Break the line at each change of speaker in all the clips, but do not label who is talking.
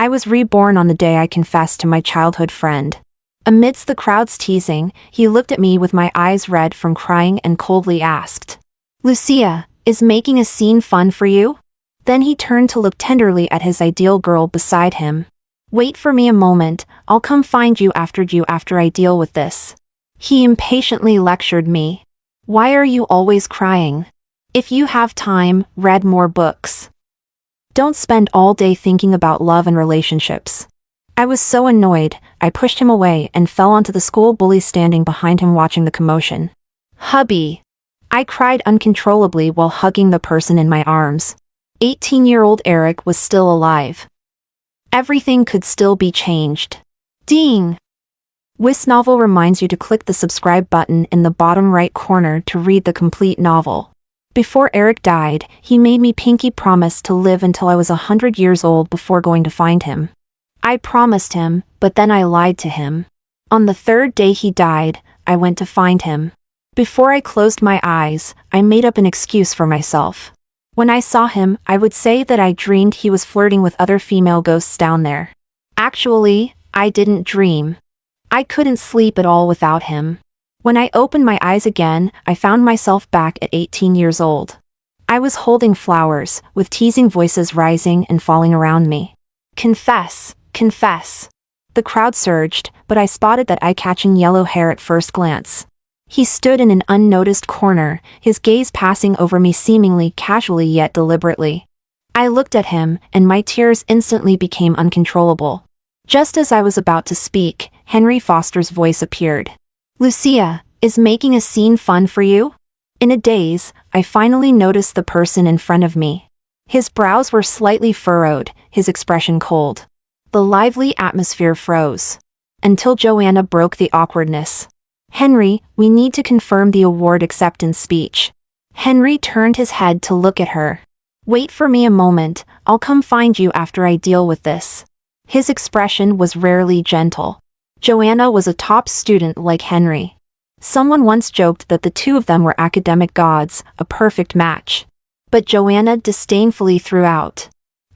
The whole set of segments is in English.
I was reborn on the day I confessed to my childhood friend. Amidst the crowd's teasing, he looked at me with my eyes red from crying and coldly asked, "Lucia, is making a scene fun for you?" Then he turned to look tenderly at his ideal girl beside him. "Wait for me a moment, I'll come find you after I deal with this." He impatiently lectured me. "Why are you always crying? If you have time, read more books. Don't spend all day thinking about love and relationships." I was so annoyed, I pushed him away and fell onto the school bully standing behind him watching the commotion. "Hubby!" I cried uncontrollably while hugging the person in my arms. 18-year-old Eric was still alive. Everything could still be changed. Ding! webnovel reminds you to click the subscribe button in the bottom right corner to read the complete novel. Before Eric died, he made me pinky promise to live until I was 100 years old before going to find him. I promised him, but then I lied to him. On the third day he died, I went to find him. Before I closed my eyes, I made up an excuse for myself. When I saw him, I would say that I dreamed he was flirting with other female ghosts down there. Actually, I didn't dream. I couldn't sleep at all without him. When I opened my eyes again, I found myself back at 18 years old. I was holding flowers, with teasing voices rising and falling around me. "Confess, confess." The crowd surged, but I spotted that eye-catching yellow hair at first glance. He stood in an unnoticed corner, his gaze passing over me seemingly casually yet deliberately. I looked at him, and my tears instantly became uncontrollable. Just as I was about to speak, Henry Foster's voice appeared. "Lucia, is making a scene fun for you?" In a daze, I finally noticed the person in front of me. His brows were slightly furrowed, his expression cold. The lively atmosphere froze. Until Joanna broke the awkwardness. "Henry, we need to confirm the award acceptance speech." Henry turned his head to look at her. "Wait for me a moment, I'll come find you after I deal with this." His expression was rarely gentle. Joanna was a top student like Henry. Someone once joked that the two of them were academic gods, a perfect match. But Joanna disdainfully threw out,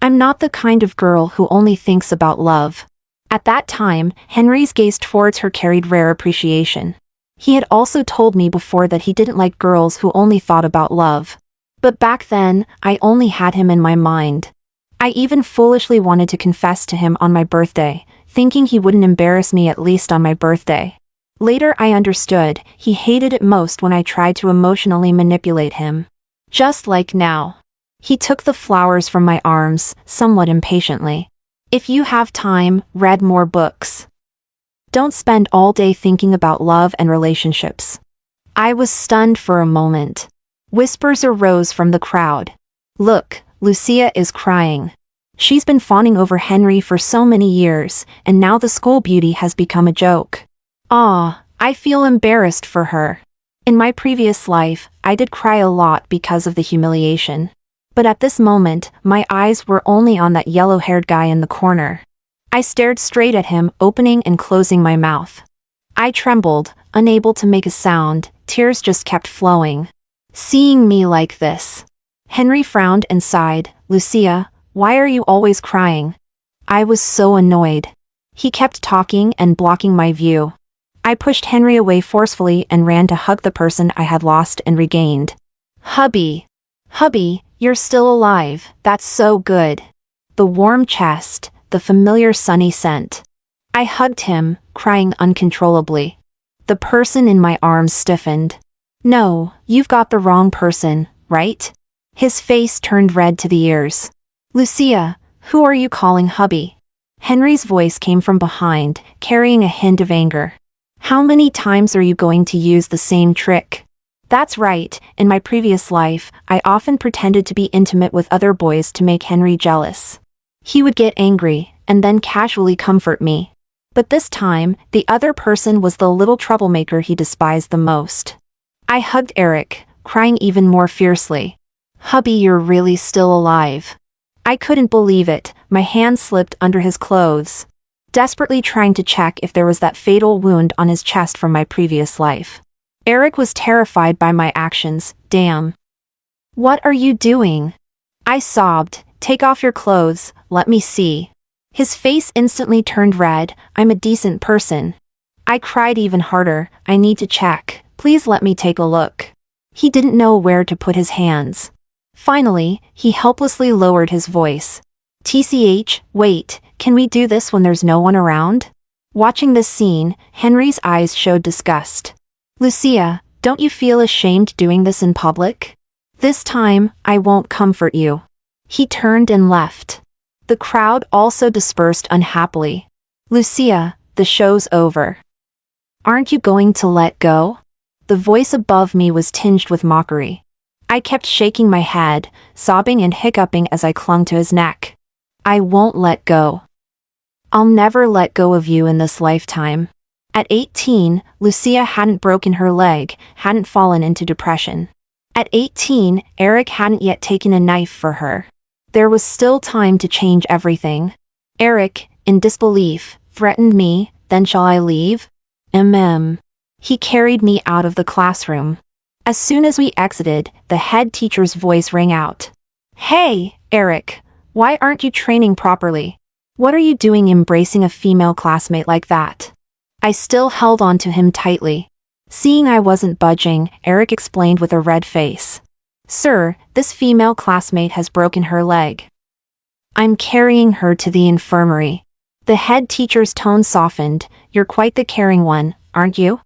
"I'm not the kind of girl who only thinks about love." At that time, Henry's gaze towards her carried rare appreciation. He had also told me before that he didn't like girls who only thought about love. But back then, I only had him in my mind. I even foolishly wanted to confess to him on my birthday, thinking he wouldn't embarrass me at least on my birthday. Later I understood, he hated it most when I tried to emotionally manipulate him. Just like now. He took the flowers from my arms, somewhat impatiently. "If you have time, read more books. Don't spend all day thinking about love and relationships." I was stunned for a moment. Whispers arose from the crowd. "Look, Lucia is crying. She's been fawning over Henry for so many years, and now the school beauty has become a joke. I feel embarrassed for her. In my previous life, I did cry a lot because of the humiliation. But at this moment, my eyes were only on that yellow-haired guy in the corner. I stared straight at him, opening and closing my mouth. I trembled, unable to make a sound, tears just kept flowing. Seeing me like this. Henry frowned and sighed. "Lucia, why are you always crying?" I was so annoyed. He kept talking and blocking my view. I pushed Henry away forcefully and ran to hug the person I had lost and regained. "Hubby! Hubby, you're still alive, that's so good." The warm chest, the familiar sunny scent. I hugged him, crying uncontrollably. The person in my arms stiffened. "No, you've got the wrong person, right?" His face turned red to the ears. "Lucia, who are you calling hubby?" Henry's voice came from behind, carrying a hint of anger. "How many times are you going to use the same trick?" That's right, in my previous life, I often pretended to be intimate with other boys to make Henry jealous. He would get angry, and then casually comfort me. But this time, the other person was the little troublemaker he despised the most. I hugged Eric, crying even more fiercely. "Hubby, you're really still alive." I couldn't believe it, my hand slipped under his clothes. Desperately trying to check if there was that fatal wound on his chest from my previous life. Eric was terrified by my actions. "Damn. What are you doing?" I sobbed. "Take off your clothes, let me see." His face instantly turned red. I'm a decent person. I cried even harder. I need to check. Please let me take a look. He didn't know where to put his hands. Finally, he helplessly lowered his voice. TCH, wait, can we do this when there's no one around? Watching this scene, Henry's eyes showed disgust. Lucia, don't you feel ashamed doing this in public? This time, I won't comfort you. He turned and left. The crowd also dispersed unhappily. Lucia, the show's over. Aren't you going to let go? The voice above me was tinged with mockery. I kept shaking my head, sobbing and hiccuping as I clung to his neck. I won't let go. I'll never let go of you in this lifetime. At 18, Lucia hadn't broken her leg, hadn't fallen into depression. At 18, Eric hadn't yet taken a knife for her. There was still time to change everything. Eric, in disbelief, threatened me, then shall I leave? He carried me out of the classroom. As soon as we exited, the head teacher's voice rang out. Hey, Eric, why aren't you training properly? What are you doing embracing a female classmate like that? I still held on to him tightly. Seeing I wasn't budging, Eric explained with a red face. Sir, this female classmate has broken her leg. I'm carrying her to the infirmary. The head teacher's tone softened. You're quite the caring one, aren't you?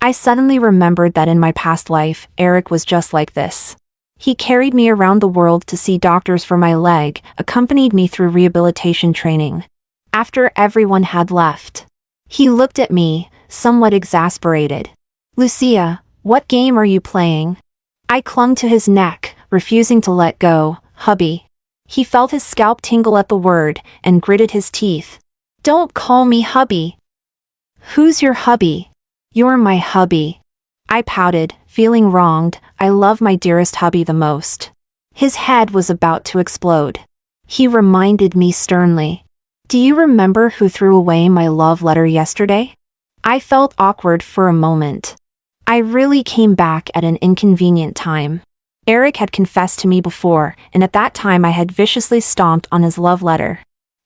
I suddenly remembered that in my past life, Eric was just like this. He carried me around the world to see doctors for my leg, accompanied me through rehabilitation training. After everyone had left, he looked at me, somewhat exasperated. Lucia, what game are you playing? I clung to his neck, refusing to let go. Hubby. He felt his scalp tingle at the word, and gritted his teeth. Don't call me hubby. Who's your hubby? You're my hubby. I pouted, feeling wronged. I love my dearest hubby the most. His head was about to explode. He reminded me sternly. Do you remember who threw away my love letter yesterday? I felt awkward for a moment. I really came back at an inconvenient time. Eric had confessed to me before, and at that time I had viciously stomped on his love letter.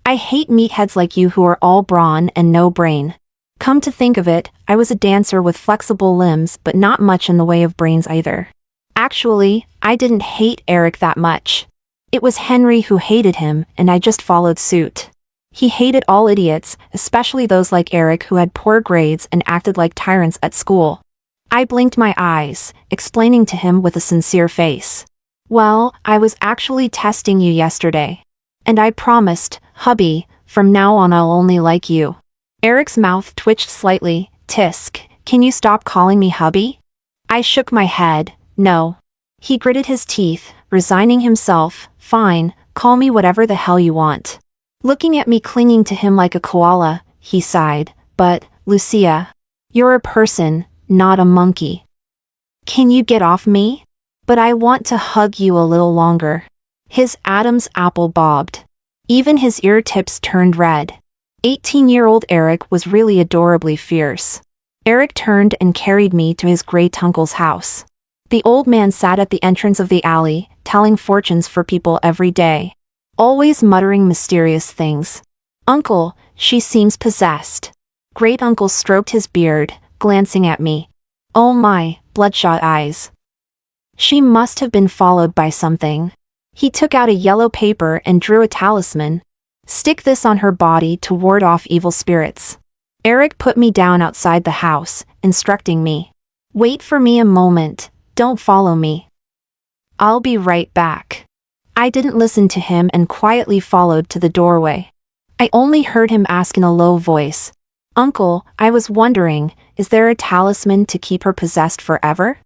I hate meatheads like you who are all brawn and no brain. Come to think of it, I was a dancer with flexible limbs but not much in the way of brains either. Actually, I didn't hate Eric that much. It was Henry who hated him, and I just followed suit. He hated all idiots, especially those like Eric who had poor grades and acted like tyrants at school. I blinked my eyes, explaining to him with a sincere face. Well, I was actually testing you yesterday. And I promised, hubby, from now on I'll only like you. Eric's mouth twitched slightly. Tisk, can you stop calling me hubby? I shook my head. No. He gritted his teeth, resigning himself. Fine, call me whatever the hell you want. Looking at me clinging to him like a koala, he sighed. But, Lucia, you're a person, not a monkey. Can you get off me? But I want to hug you a little longer. His Adam's apple bobbed. Even his ear tips turned red. 18-year-old Eric was really adorably fierce. Eric turned and carried me to his great uncle's house. The old man sat at the entrance of the alley, telling fortunes for people every day. Always muttering mysterious things. Uncle, she seems possessed. Great uncle stroked his beard, glancing at me. Oh my, bloodshot eyes. She must have been followed by something. He took out a yellow paper and drew a talisman. Stick this on her body to ward off evil spirits. Eric put me down outside the house, instructing me. Wait for me a moment, don't follow me. I'll be right back. I didn't listen to him and quietly followed to the doorway. I only heard him ask in a low voice. Uncle, I was wondering, is there a talisman to keep her possessed forever?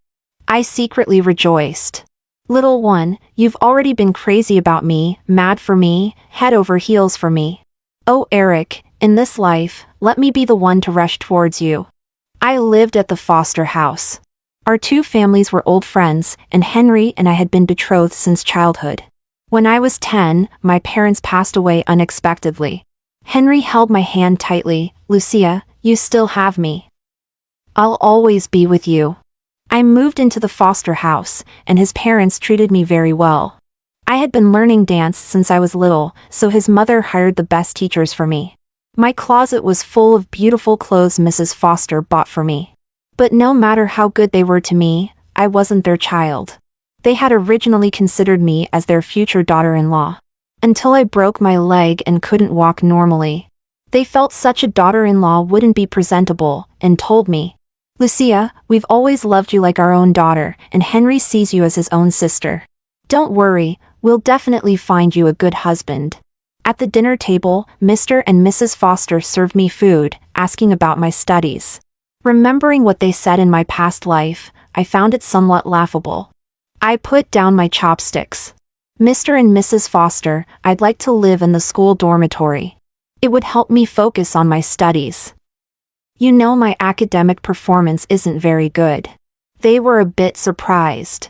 I secretly rejoiced. Little one, you've already been crazy about me, mad for me, head over heels for me. Oh Eric, in this life, let me be the one to rush towards you. I lived at the foster house. Our two families were old friends, and Henry and I had been betrothed since childhood. When I was 10, my parents passed away unexpectedly. Henry held my hand tightly. Lucia, you still have me. I'll always be with you. I moved into the foster house, and his parents treated me very well. I had been learning dance since I was little, so his mother hired the best teachers for me. My closet was full of beautiful clothes Mrs. Foster bought for me. But no matter how good they were to me, I wasn't their child. They had originally considered me as their future daughter-in-law. Until I broke my leg and couldn't walk normally. They felt such a daughter-in-law wouldn't be presentable, and told me, "Lucia, we've always loved you like our own daughter, and Henry sees you as his own sister. Don't worry, we'll definitely find you a good husband." At the dinner table, Mr. and Mrs. Foster served me food, asking about my studies. Remembering what they said in my past life, I found it somewhat laughable. I put down my chopsticks. "Mr. and Mrs. Foster, I'd like to live in the school dormitory. It would help me focus on my studies. You know my academic performance isn't very good." They were a bit surprised.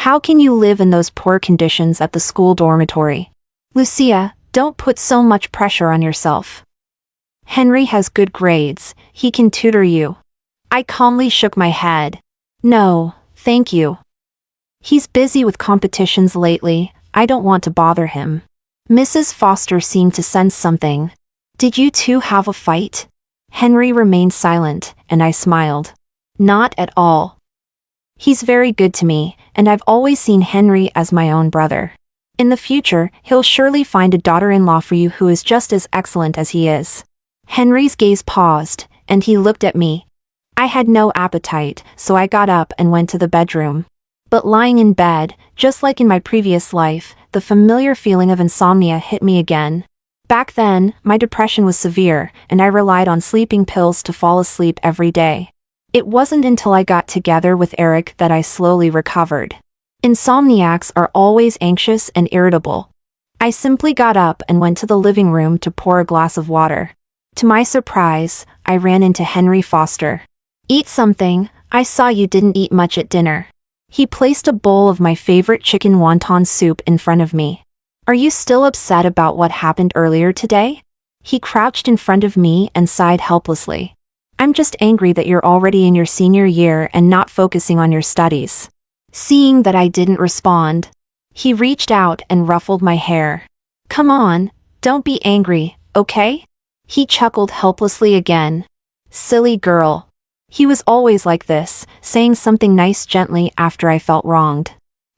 "How can you live in those poor conditions at the school dormitory? Lucia, don't put so much pressure on yourself. Henry has good grades, he can tutor you." I calmly shook my head. "No, thank you. He's busy with competitions lately, I don't want to bother him." Mrs. Foster seemed to sense something. "Did you two have a fight?" Henry remained silent, and I smiled. "Not at all. He's very good to me, and I've always seen Henry as my own brother. In the future, he'll surely find a daughter-in-law for you who is just as excellent as he is." Henry's gaze paused, and he looked at me. I had no appetite, so I got up and went to the bedroom. But lying in bed, just like in my previous life, the familiar feeling of insomnia hit me again. Back then, my depression was severe, and I relied on sleeping pills to fall asleep every day. It wasn't until I got together with Eric that I slowly recovered. Insomniacs are always anxious and irritable. I simply got up and went to the living room to pour a glass of water. To my surprise, I ran into Henry Foster. "Eat something, I saw you didn't eat much at dinner." He placed a bowl of my favorite chicken wonton soup in front of me. "Are you still upset about what happened earlier today?" He crouched in front of me and sighed helplessly. "I'm just angry that you're already in your senior year and not focusing on your studies." Seeing that I didn't respond, he reached out and ruffled my hair. "Come on, don't be angry, okay?" He chuckled helplessly again. "Silly girl." He was always like this, saying something nice gently after I felt wronged.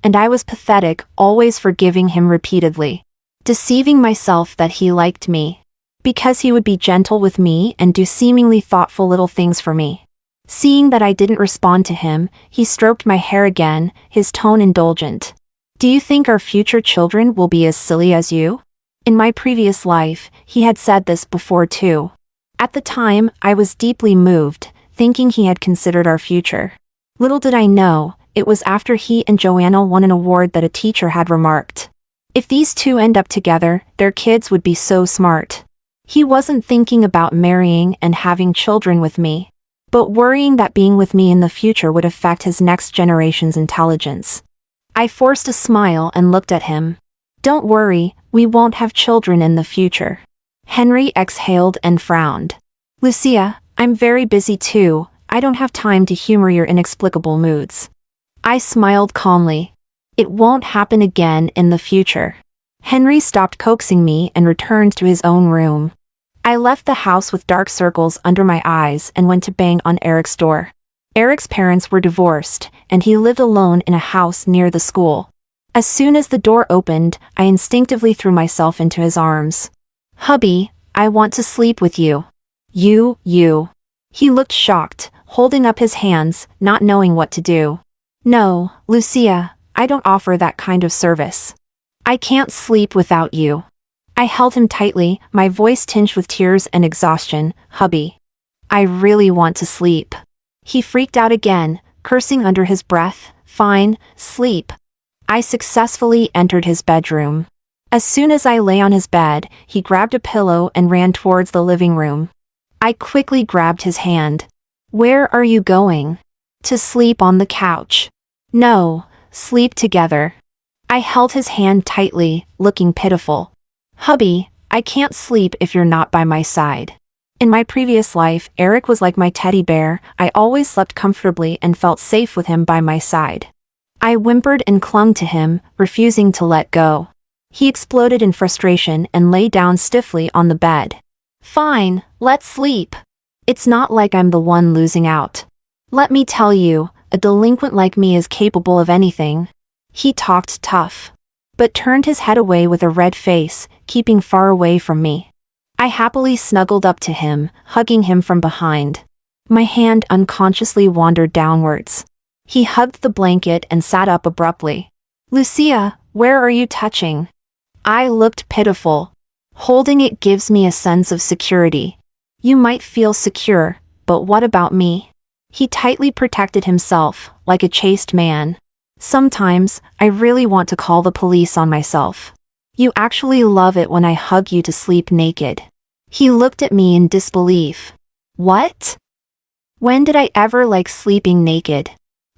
And I was pathetic, always forgiving him repeatedly. Deceiving myself that he liked me. Because he would be gentle with me and do seemingly thoughtful little things for me. Seeing that I didn't respond to him, he stroked my hair again, his tone indulgent. "Do you think our future children will be as silly as you?" In my previous life, he had said this before too. At the time, I was deeply moved, thinking he had considered our future. Little did I know, it was after he and Joanna won an award that a teacher had remarked. "If these two end up together, their kids would be so smart." He wasn't thinking about marrying and having children with me, but worrying that being with me in the future would affect his next generation's intelligence. I forced a smile and looked at him. "Don't worry, we won't have children in the future." Henry exhaled and frowned. "Lucia, I'm very busy too, I don't have time to humor your inexplicable moods." I smiled calmly. "It won't happen again in the future." Henry stopped coaxing me and returned to his own room. I left the house with dark circles under my eyes and went to bang on Eric's door. Eric's parents were divorced, and he lived alone in a house near the school. As soon as the door opened, I instinctively threw myself into his arms. "Hubby, I want to sleep with you." You. He looked shocked, holding up his hands, not knowing what to do. "No, Lucia, I don't offer that kind of service. I can't sleep without you." I held him tightly, my voice tinged with tears and exhaustion. "Hubby, I really want to sleep." He freaked out again, cursing under his breath. "Fine, sleep." I successfully entered his bedroom. As soon as I lay on his bed, he grabbed a pillow and ran towards the living room. I quickly grabbed his hand. "Where are you going?" "To sleep on the couch." "No, sleep together." I held his hand tightly, looking pitiful. "Hubby, I can't sleep if you're not by my side." In my previous life, Eric was like my teddy bear, I always slept comfortably and felt safe with him by my side. I whimpered and clung to him, refusing to let go. He exploded in frustration and lay down stiffly on the bed. Fine, let's sleep. It's not like I'm the one losing out. Let me tell you, a delinquent like me is capable of anything. He talked tough, but turned his head away with a red face, keeping far away from me. I happily snuggled up to him, hugging him from behind. My hand unconsciously wandered downwards. He hugged the blanket and sat up abruptly. Lucia, where are you touching? I looked pitiful. Holding it gives me a sense of security. You might feel secure, but what about me? He tightly protected himself, like a chaste man. Sometimes, I really want to call the police on myself. You actually love it when I hug you to sleep naked. He looked at me in disbelief. What? When did I ever like sleeping naked?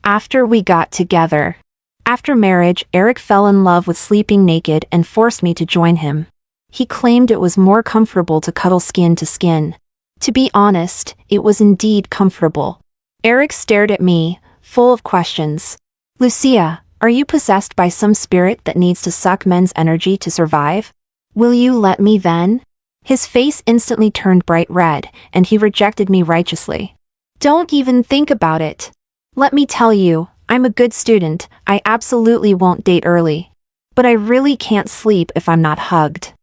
After we got together. After marriage, Eric fell in love with sleeping naked and forced me to join him. He claimed it was more comfortable to cuddle skin to skin. To be honest, it was indeed comfortable. Eric stared at me, full of questions. Lucia, are you possessed by some spirit that needs to suck men's energy to survive? Will you let me then? His face instantly turned bright red, and he rejected me righteously. Don't even think about it. Let me tell you, I'm a good student, I absolutely won't date early. But I really can't sleep if I'm not hugged.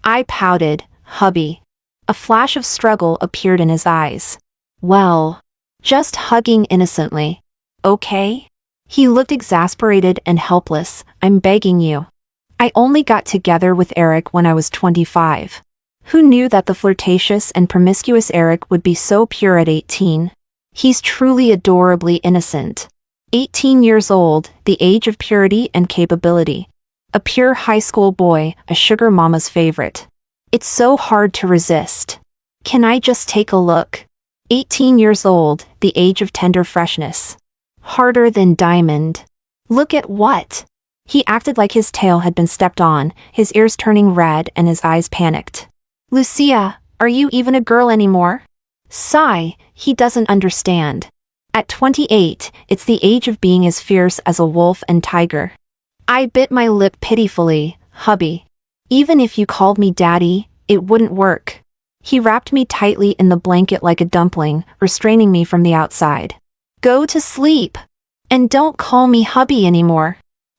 I pouted, hubby. A flash of struggle appeared in his eyes. Well, just hugging innocently. Okay? He looked exasperated and helpless. I'm begging you. I only got together with Eric when I was 25. Who knew that the flirtatious and promiscuous Eric would be so pure at 18? He's truly adorably innocent. 18 years old, the age of purity and capability. A pure high school boy, a sugar mama's favorite. It's so hard to resist. Can I just take a look? 18 years old, the age of tender freshness. Harder than diamond. Look at what? He acted like his tail had been stepped on, his ears turning red and his eyes panicked. Lucia, are you even a girl anymore? Sigh, he doesn't understand. At 28, it's the age of being as fierce as a wolf and tiger. I bit my lip pitifully, hubby. Even if you called me daddy, it wouldn't work. He wrapped me tightly in the blanket like a dumpling, restraining me from the outside. Go to sleep. And don't call me hubby anymore.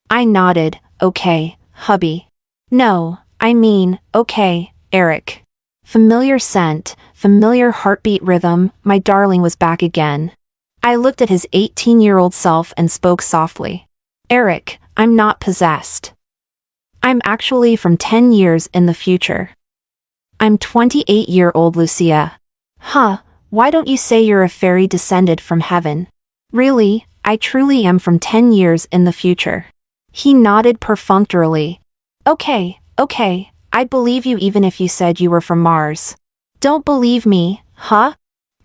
I nodded, okay, hubby. No, I mean, okay, Eric. Familiar scent, familiar heartbeat rhythm, my darling was back again. I looked at his 18-year-old self and spoke softly. Eric, I'm not possessed. I'm actually from 10 years in the future. I'm 28-year-old Lucia. Huh, why don't you say you're a fairy descended from heaven? Really, I truly am from 10 years in the future. He nodded perfunctorily. Okay, I'd believe you even if you said you were from Mars. Don't believe me, huh?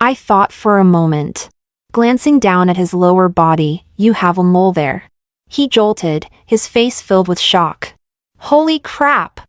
I thought for a moment. Glancing down at his lower body, you have a mole there. He jolted, his face filled with shock. Holy crap!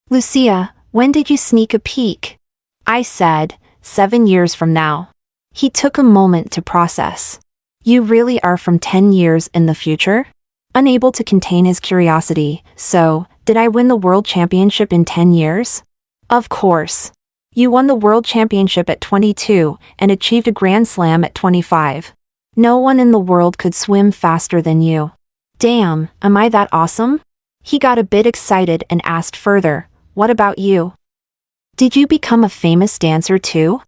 Lucia, when did you sneak a peek? I said, 7 years from now. He took a moment to process. You really are from 10 years in the future? Unable to contain his curiosity, so, did I win the world championship in 10 years? Of course. You won the world championship at 22 and achieved a grand slam at 25. No one in the world could swim faster than you. Damn, am I that awesome? He got a bit excited and asked further, what about you? Did you become a famous dancer too?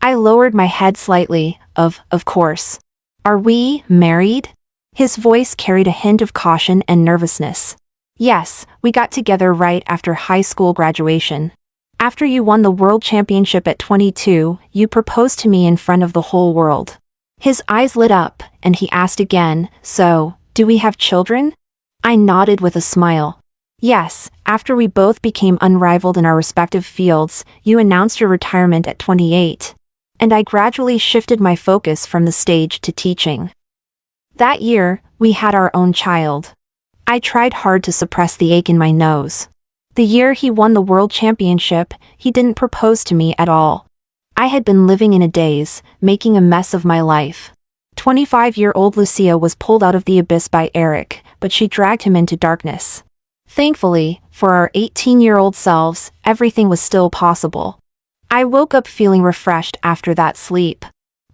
I lowered my head slightly, of course. Are we married? His voice carried a hint of caution and nervousness. Yes, we got together right after high school graduation. After you won the world championship at 22, you proposed to me in front of the whole world. His eyes lit up, and he asked again, so, do we have children? I nodded with a smile. Yes, after we both became unrivaled in our respective fields, you announced your retirement at 28. And I gradually shifted my focus from the stage to teaching. That year, we had our own child. I tried hard to suppress the ache in my nose. The year he won the world championship, he didn't propose to me at all. I had been living in a daze, making a mess of my life. 25-year-old Lucia was pulled out of the abyss by Eric, but she dragged him into darkness. Thankfully, for our 18-year-old selves, everything was still possible. I woke up feeling refreshed after that sleep.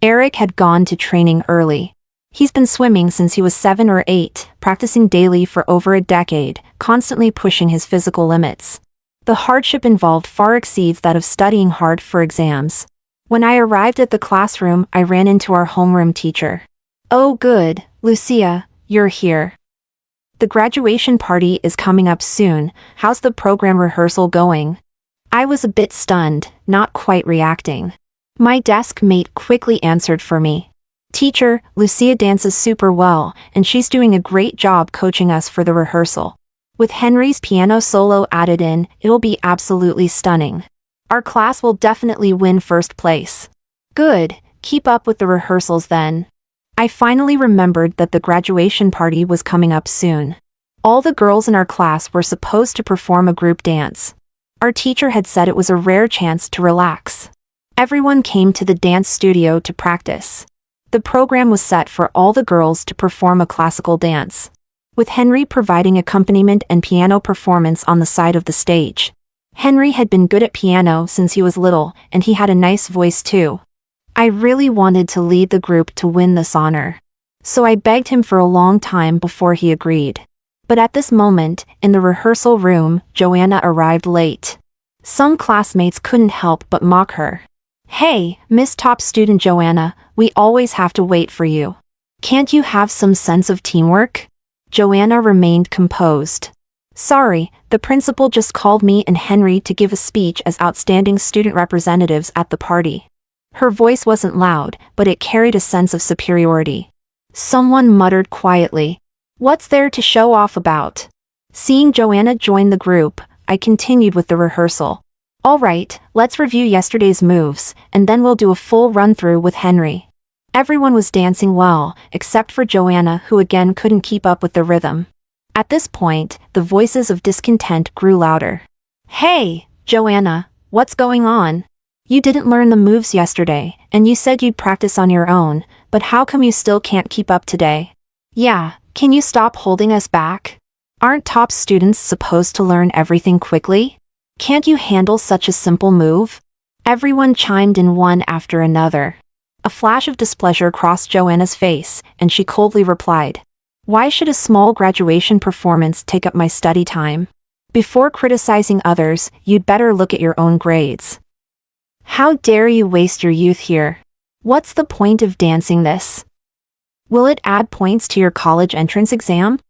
Eric had gone to training early. He's been swimming since he was 7 or 8, practicing daily for over a decade, constantly pushing his physical limits. The hardship involved far exceeds that of studying hard for exams. When I arrived at the classroom, I ran into our homeroom teacher. "Oh good, Lucia, you're here. The graduation party is coming up soon. How's the program rehearsal going?" I was a bit stunned, not quite reacting. My desk mate quickly answered for me. "Teacher, Lucia dances super well, and she's doing a great job coaching us for the rehearsal. With Henry's piano solo added in, it'll be absolutely stunning. Our class will definitely win first place." "Good, keep up with the rehearsals then." I finally remembered that the graduation party was coming up soon. All the girls in our class were supposed to perform a group dance. Our teacher had said it was a rare chance to relax. Everyone came to the dance studio to practice. The program was set for all the girls to perform a classical dance, with Henry providing accompaniment and piano performance on the side of the stage. Henry had been good at piano since he was little, and he had a nice voice too. I really wanted to lead the group to win this honor, so I begged him for a long time before he agreed. But at this moment, in the rehearsal room, Joanna arrived late. Some classmates couldn't help but mock her. "Hey, Miss Top Student Joanna, we always have to wait for you. Can't you have some sense of teamwork?" Joanna remained composed. "Sorry, the principal just called me and Henry to give a speech as outstanding student representatives at the party." Her voice wasn't loud, but it carried a sense of superiority. Someone muttered quietly, "What's there to show off about?" Seeing Joanna join the group, I continued with the rehearsal. "All right, let's review yesterday's moves, and then we'll do a full run-through with Henry." Everyone was dancing well, except for Joanna, who again couldn't keep up with the rhythm. At this point, the voices of discontent grew louder. "Hey, Joanna, what's going on? You didn't learn the moves yesterday, and you said you'd practice on your own, but how come you still can't keep up today? Yeah, can you stop holding us back? Aren't top students supposed to learn everything quickly? Can't you handle such a simple move?" Everyone chimed in one after another. A flash of displeasure crossed Joanna's face, and she coldly replied, "Why should a small graduation performance take up my study time? Before criticizing others, you'd better look at your own grades. How dare you waste your youth here? What's the point of dancing this? Will it add points to your college entrance exam?"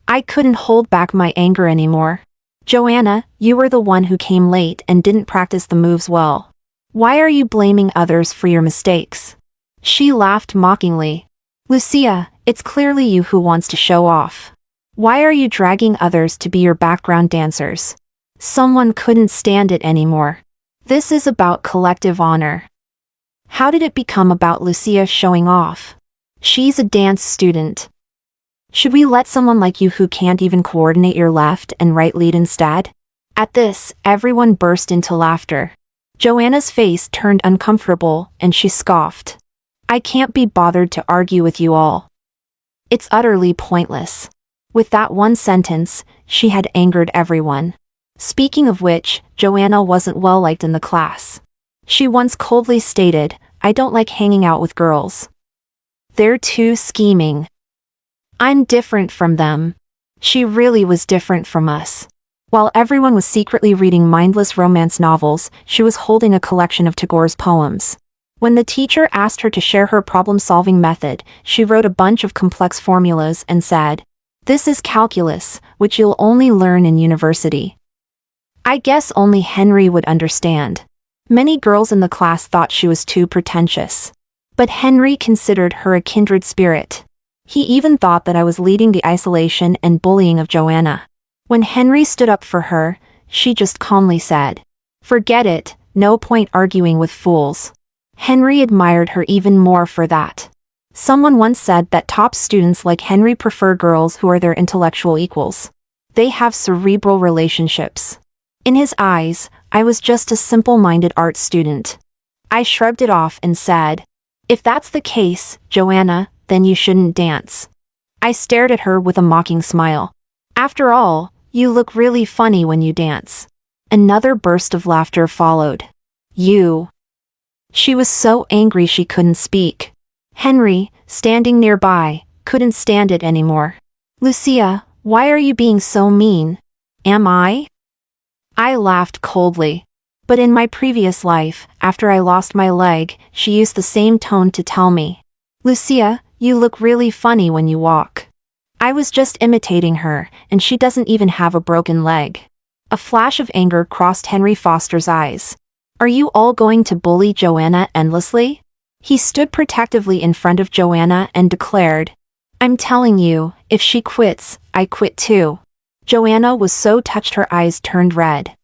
I couldn't hold back my anger anymore. "Joanna, you were the one who came late and didn't practice the moves well. Why are you blaming others for your mistakes?" She laughed mockingly. "Lucia, it's clearly you who wants to show off. Why are you dragging others to be your background dancers?" Someone couldn't stand it anymore. "This is about collective honor. How did it become about Lucia showing off? She's a dance student. Should we let someone like you who can't even coordinate your left and right lead instead?" At this, everyone burst into laughter. Joanna's face turned uncomfortable, and she scoffed. "I can't be bothered to argue with you all. It's utterly pointless." With that one sentence, she had angered everyone. Speaking of which, Joanna wasn't well liked in the class. She once coldly stated, "I don't like hanging out with girls. They're too scheming. I'm different from them." She really was different from us. While everyone was secretly reading mindless romance novels, she was holding a collection of Tagore's poems. When the teacher asked her to share her problem-solving method, she wrote a bunch of complex formulas and said, "This is calculus, which you'll only learn in university." I guess only Henry would understand. Many girls in the class thought she was too pretentious. But Henry considered her a kindred spirit. He even thought that I was leading the isolation and bullying of Joanna. When Henry stood up for her, she just calmly said, "Forget it, no point arguing with fools." Henry admired her even more for that. Someone once said that top students like Henry prefer girls who are their intellectual equals. They have cerebral relationships. In his eyes, I was just a simple-minded art student. I shrugged it off and said, "If that's the case, Joanna, then you shouldn't dance. I stared at her with a mocking smile. After all, you look really funny when you dance. Another burst of laughter followed. You. She was so angry she couldn't speak. Henry, standing nearby, couldn't stand it anymore. Lucia, why are you being so mean? Am I? I laughed coldly. But in my previous life, after I lost my leg, she used the same tone to tell me. Lucia, you look really funny when you walk. I was just imitating her, and she doesn't even have a broken leg. A flash of anger crossed Henry Foster's eyes. Are you all going to bully Joanna endlessly? He stood protectively in front of Joanna and declared, I'm telling you, if she quits, I quit too. Joanna was so touched her eyes turned red.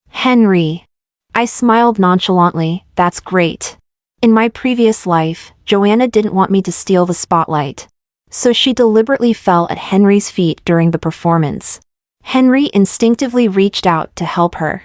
Henry. I smiled nonchalantly, that's great. In my previous life, Joanna didn't want me to steal the spotlight. So she deliberately fell at Henry's feet during the performance. Henry instinctively reached out to help her.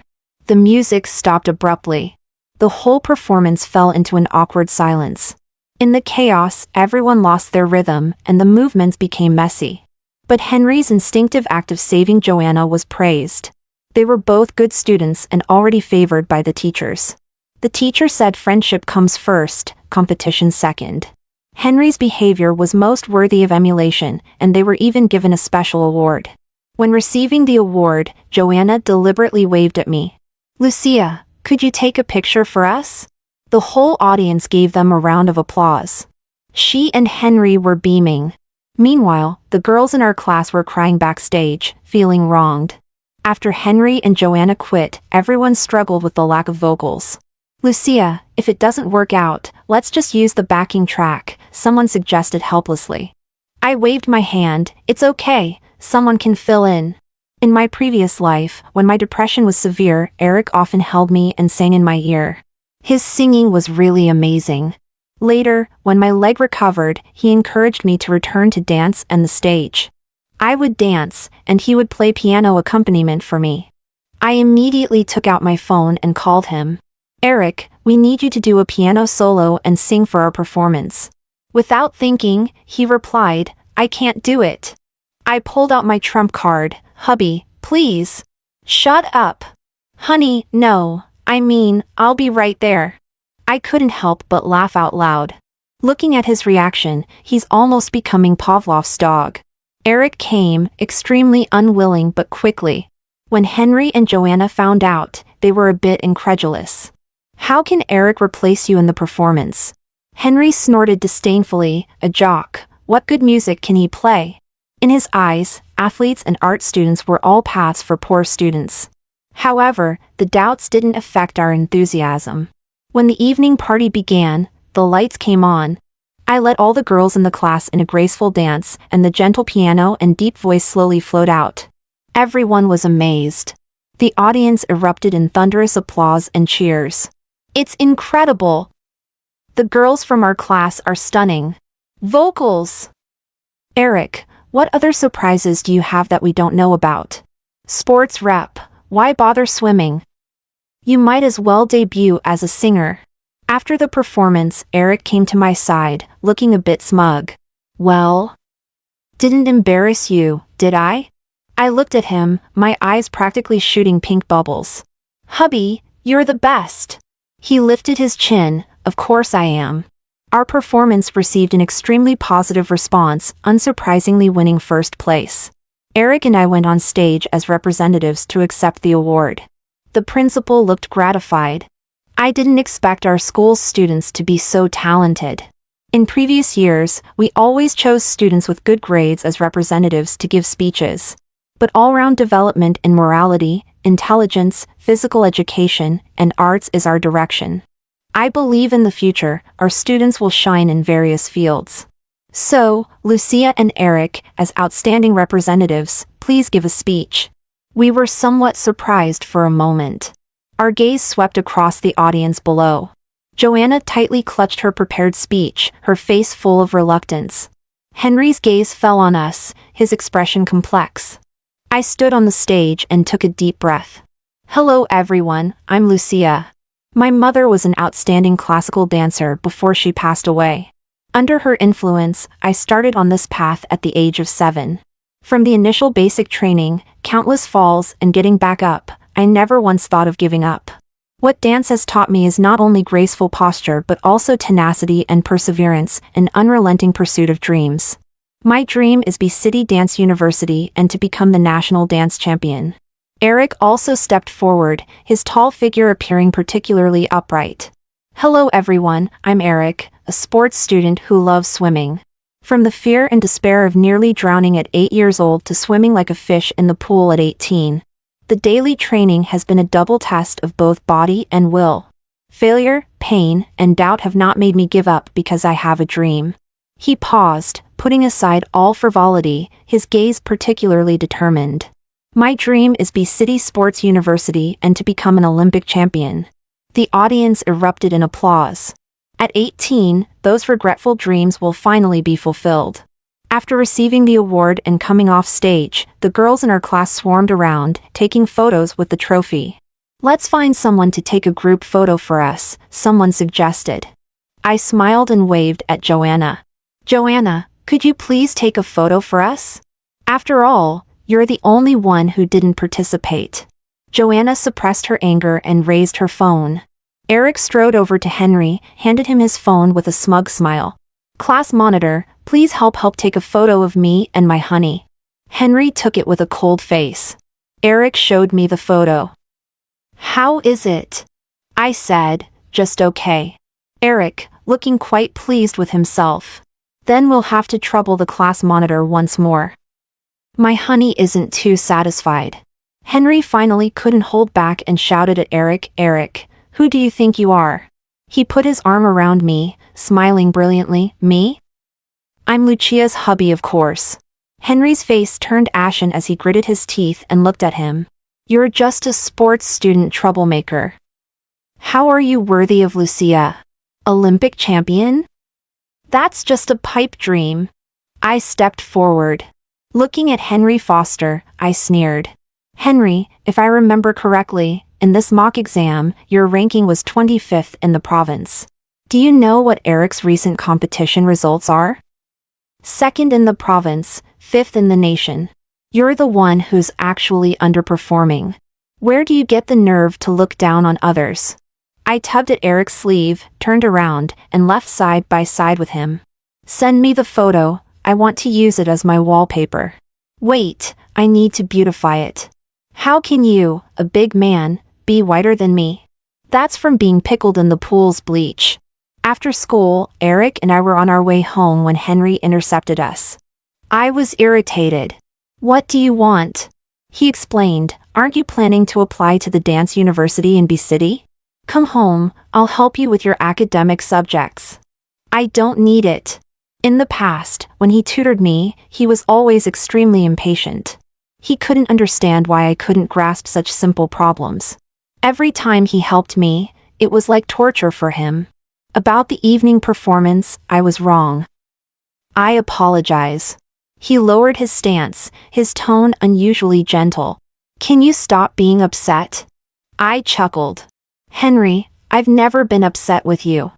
The music stopped abruptly. The whole performance fell into an awkward silence. In the chaos, everyone lost their rhythm, and the movements became messy. But Henry's instinctive act of saving Joanna was praised. They were both good students and already favored by the teachers. The teacher said friendship comes first, competition second. Henry's behavior was most worthy of emulation, and they were even given a special award. When receiving the award, Joanna deliberately waved at me. Lucia, could you take a picture for us? The whole audience gave them a round of applause. She and Henry were beaming. Meanwhile, the girls in our class were crying backstage, feeling wronged. After Henry and Joanna quit, everyone struggled with the lack of vocals. Lucia, if it doesn't work out, let's just use the backing track, someone suggested helplessly. I waved my hand, it's okay, someone can fill in. In my previous life, when my depression was severe, Eric often held me and sang in my ear. His singing was really amazing. Later, when my leg recovered, he encouraged me to return to dance and the stage. I would dance, and he would play piano accompaniment for me. I immediately took out my phone and called him. Eric, we need you to do a piano solo and sing for our performance. Without thinking, he replied, I can't do it. I pulled out my trump card, Hubby, please. Shut up. Honey, no, I'll be right there. I couldn't help but laugh out loud. Looking at his reaction, he's almost becoming Pavlov's dog. Eric came, extremely unwilling but quickly. When Henry and Joanna found out, they were a bit incredulous. How can Eric replace you in the performance? Henry snorted disdainfully, a jock, what good music can he play? In his eyes, athletes and art students were all paths for poor students. However, the doubts didn't affect our enthusiasm. When the evening party began, the lights came on. I led all the girls in the class in a graceful dance, and the gentle piano and deep voice slowly flowed out. Everyone was amazed. The audience erupted in thunderous applause and cheers. It's incredible! The girls from our class are stunning. Vocals! Eric, what other surprises do you have that we don't know about? Sports rep, why bother swimming? You might as well debut as a singer. After the performance, Eric came to my side, looking a bit smug. Well? Didn't embarrass you, did I? I looked at him, my eyes practically shooting pink bubbles. Hubby, you're the best. He lifted his chin, of course I am. Our performance received an extremely positive response, unsurprisingly winning first place. Eric and I went on stage as representatives to accept the award. The principal looked gratified. I didn't expect our school's students to be so talented. In previous years, we always chose students with good grades as representatives to give speeches. But all-round development in morality, intelligence, physical education, and arts is our direction. I believe in the future, our students will shine in various fields. So, Lucia and Eric, as outstanding representatives, please give a speech. We were somewhat surprised for a moment. Our gaze swept across the audience below. Joanna tightly clutched her prepared speech, her face full of reluctance. Henry's gaze fell on us, his expression complex. I stood on the stage and took a deep breath. Hello everyone, I'm Lucia. My mother was an outstanding classical dancer before she passed away. Under her influence, I started on this path at the age of 7. From the initial basic training, countless falls, and getting back up, I never once thought of giving up. What dance has taught me is not only graceful posture but also tenacity and perseverance, an unrelenting pursuit of dreams. My dream is be City Dance University and to become the national dance champion. Eric also stepped forward, his tall figure appearing particularly upright. Hello everyone, I'm Eric, a sports student who loves swimming. From the fear and despair of nearly drowning at 8 years old to swimming like a fish in the pool at 18. The daily training has been a double test of both body and will. Failure, pain, and doubt have not made me give up because I have a dream. He paused, putting aside all frivolity, his gaze particularly determined. My dream is be City Sports University and to become an Olympic champion. The audience erupted in applause. At 18, those regretful dreams will finally be fulfilled. After receiving the award and coming off stage, the girls in our class swarmed around, taking photos with the trophy. Let's find someone to take a group photo for us, someone suggested. I smiled and waved at Joanna. Joanna, could you please take a photo for us? After all, you're the only one who didn't participate. Joanna suppressed her anger and raised her phone. Eric strode over to Henry, handed him his phone with a smug smile. Class monitor, please help take a photo of me and my honey. Henry took it with a cold face. Eric showed me the photo. How is it? I said, just okay. Eric, looking quite pleased with himself. Then we'll have to trouble the class monitor once more. My honey isn't too satisfied. Henry finally couldn't hold back and shouted at Eric, Eric, who do you think you are? He put his arm around me, smiling brilliantly. Me? I'm Lucia's hubby, of course. Henry's face turned ashen as he gritted his teeth and looked at him. You're just a sports student troublemaker. How are you worthy of Lucia? Olympic champion? That's just a pipe dream. I stepped forward. Looking at Henry Foster, I sneered. Henry, if I remember correctly, in this mock exam, your ranking was 25th in the province. Do you know what Eric's recent competition results are? 2nd in the province, 5th in the nation. You're the one who's actually underperforming. Where do you get the nerve to look down on others? I tugged at Eric's sleeve, turned around, and left side by side with him. Send me the photo, I want to use it as my wallpaper. Wait, I need to beautify it. How can you, a big man, be whiter than me? That's from being pickled in the pool's bleach. After school, Eric and I were on our way home when Henry intercepted us. I was irritated. What do you want? He explained, aren't you planning to apply to the dance university in B City? Come home, I'll help you with your academic subjects. I don't need it. In the past, when he tutored me, he was always extremely impatient. He couldn't understand why I couldn't grasp such simple problems. Every time he helped me, it was like torture for him. About the evening performance, I was wrong. I apologize. He lowered his stance, his tone unusually gentle. Can you stop being upset? I chuckled. Henry, I've never been upset with you.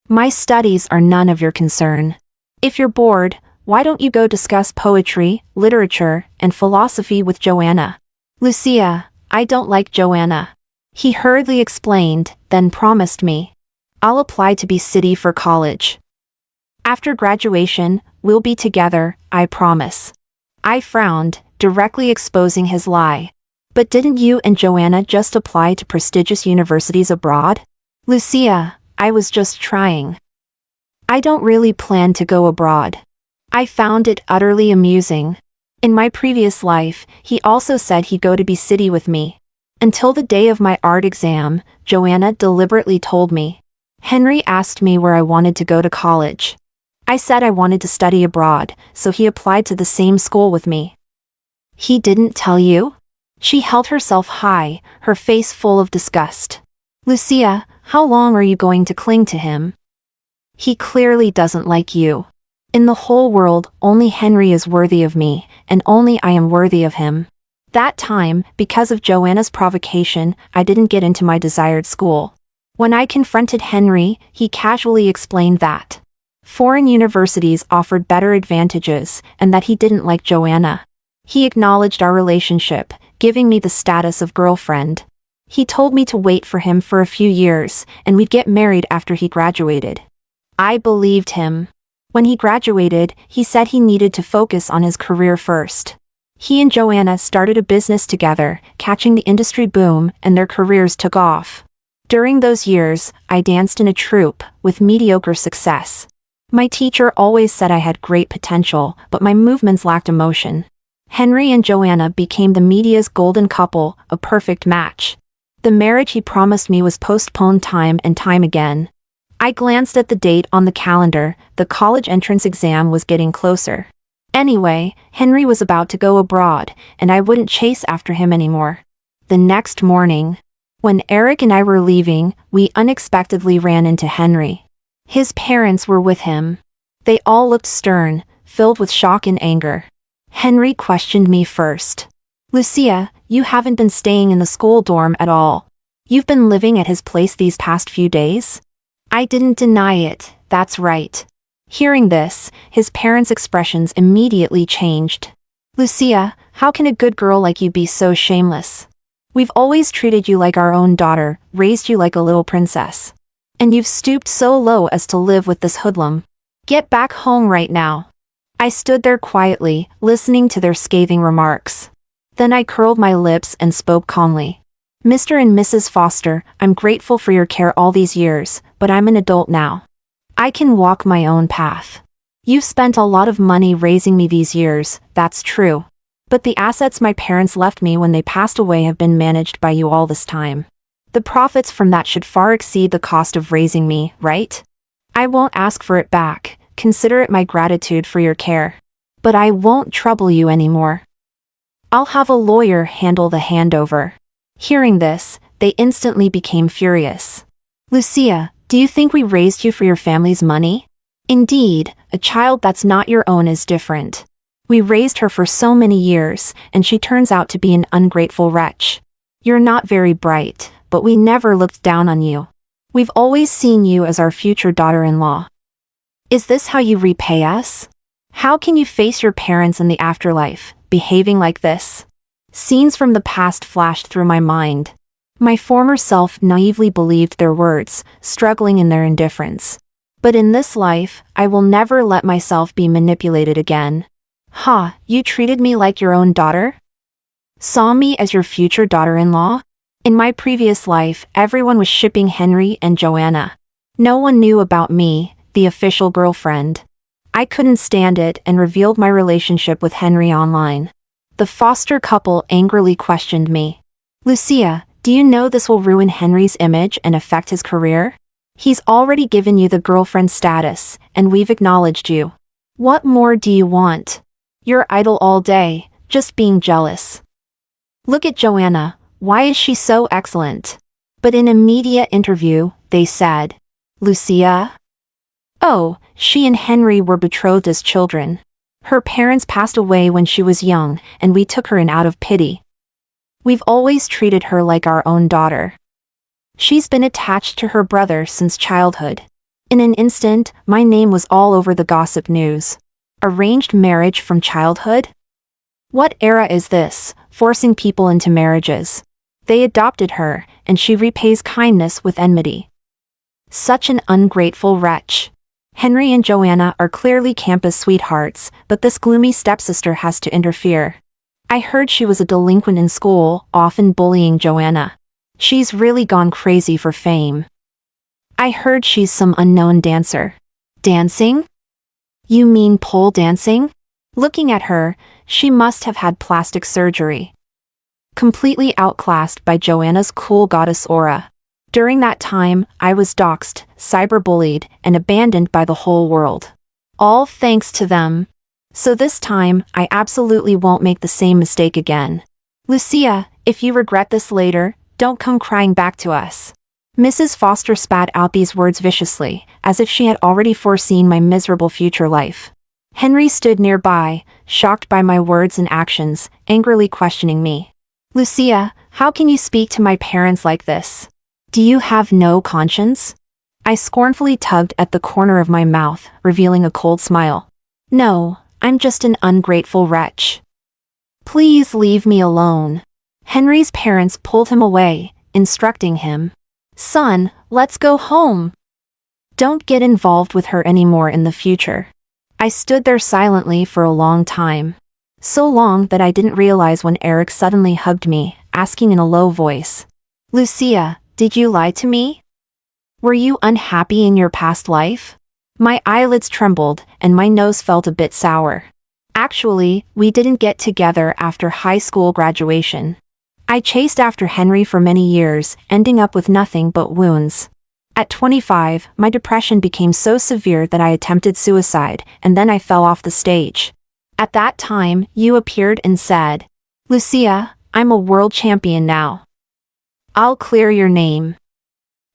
My studies are none of your concern. If you're bored, why don't you go discuss poetry, literature, and philosophy with Joanna? Lucia, I don't like Joanna. He hurriedly explained, then promised me. I'll apply to be City for college. After graduation, we'll be together, I promise. I frowned, directly exposing his lie. But didn't you and Joanna just apply to prestigious universities abroad? Lucia, I was just trying. I don't really plan to go abroad. I found it utterly amusing. In my previous life, he also said he'd go to B City with me. Until the day of my art exam, Joanna deliberately told me. Henry asked me where I wanted to go to college. I said I wanted to study abroad, so he applied to the same school with me. He didn't tell you? She held herself high, her face full of disgust. Lucia, how long are you going to cling to him? He clearly doesn't like you. In the whole world, only Henry is worthy of me, and only I am worthy of him. That time, because of Joanna's provocation, I didn't get into my desired school. When I confronted Henry, he casually explained that. Foreign universities offered better advantages, and that he didn't like Joanna. He acknowledged our relationship, giving me the status of girlfriend. He told me to wait for him for a few years, and we'd get married after he graduated. I believed him. When he graduated, he said he needed to focus on his career first. He and Joanna started a business together, catching the industry boom, and their careers took off. During those years, I danced in a troupe, with mediocre success. My teacher always said I had great potential, but my movements lacked emotion. Henry and Joanna became the media's golden couple, a perfect match. The marriage he promised me was postponed time and time again. I glanced at the date on the calendar. The college entrance exam was getting closer. Anyway, Henry was about to go abroad, and I wouldn't chase after him anymore. The next morning, when Eric and I were leaving, we unexpectedly ran into Henry. His parents were with him. They all looked stern, filled with shock and anger. Henry questioned me first. "Lucia, you haven't been staying in the school dorm at all. You've been living at his place these past few days?" I didn't deny it. "That's right." Hearing this, his parents' expressions immediately changed. "Lucia, how can a good girl like you be so shameless? We've always treated you like our own daughter, raised you like a little princess. And you've stooped so low as to live with this hoodlum. Get back home right now." I stood there quietly, listening to their scathing remarks. Then I curled my lips and spoke calmly. "Mr. and Mrs. Foster, I'm grateful for your care all these years, but I'm an adult now. I can walk my own path. You've spent a lot of money raising me these years, that's true. But the assets my parents left me when they passed away have been managed by you all this time. The profits from that should far exceed the cost of raising me, right? I won't ask for it back, consider it my gratitude for your care. But I won't trouble you anymore. I'll have a lawyer handle the handover." Hearing this, they instantly became furious. "Lucia, do you think we raised you for your family's money? Indeed, a child that's not your own is different. We raised her for so many years, and she turns out to be an ungrateful wretch. You're not very bright, but we never looked down on you. We've always seen you as our future daughter-in-law. Is this how you repay us? How can you face your parents in the afterlife, behaving like this?" Scenes from the past flashed through my mind. My former self naively believed their words, struggling in their indifference. But in this life, I will never let myself be manipulated again. "Ha, you treated me like your own daughter? Saw me as your future daughter-in-law? In my previous life, everyone was shipping Henry and Joanna. No one knew about me, the official girlfriend. I couldn't stand it and revealed my relationship with Henry online. The Foster couple angrily questioned me. "Lucia, do you know this will ruin Henry's image and affect his career? He's already given you the girlfriend status, and we've acknowledged you. What more do you want? You're idle all day, just being jealous. Look at Joanna, why is she so excellent?" But in a media interview, they said, "Lucia? Oh, she and Henry were betrothed as children. Her parents passed away when she was young, and we took her in out of pity. We've always treated her like our own daughter. She's been attached to her brother since childhood." In an instant, my name was all over the gossip news. Arranged marriage from childhood? What era is this, forcing people into marriages? They adopted her, and she repays kindness with enmity. Such an ungrateful wretch. Henry and Joanna are clearly campus sweethearts, but this gloomy stepsister has to interfere. I heard she was a delinquent in school, often bullying Joanna. She's really gone crazy for fame. I heard she's some unknown dancer. Dancing? You mean pole dancing? Looking at her, she must have had plastic surgery. Completely outclassed by Joanna's cool goddess aura. During that time, I was doxxed, cyberbullied, and abandoned by the whole world. All thanks to them. So this time, I absolutely won't make the same mistake again. Lucia, if you regret this later, don't come crying back to us. Mrs. Foster spat out these words viciously, as if she had already foreseen my miserable future life. Henry stood nearby, shocked by my words and actions, angrily questioning me. "Lucia, how can you speak to my parents like this? Do you have no conscience? I scornfully tugged at the corner of my mouth, revealing a cold smile. No, I'm just an ungrateful wretch. Please leave me alone. Henry's parents pulled him away, instructing him. Son, let's go home. Don't get involved with her anymore in the future. I stood there silently for a long time. So long that I didn't realize when Eric suddenly hugged me, asking in a low voice. Lucia, did you lie to me? Were you unhappy in your past life? My eyelids trembled, and my nose felt a bit sour. Actually, we didn't get together after high school graduation. I chased after Henry for many years, ending up with nothing but wounds. At 25, my depression became so severe that I attempted suicide, and then I fell off the stage. At that time, you appeared and said, Lucia, I'm a world champion now. I'll clear your name.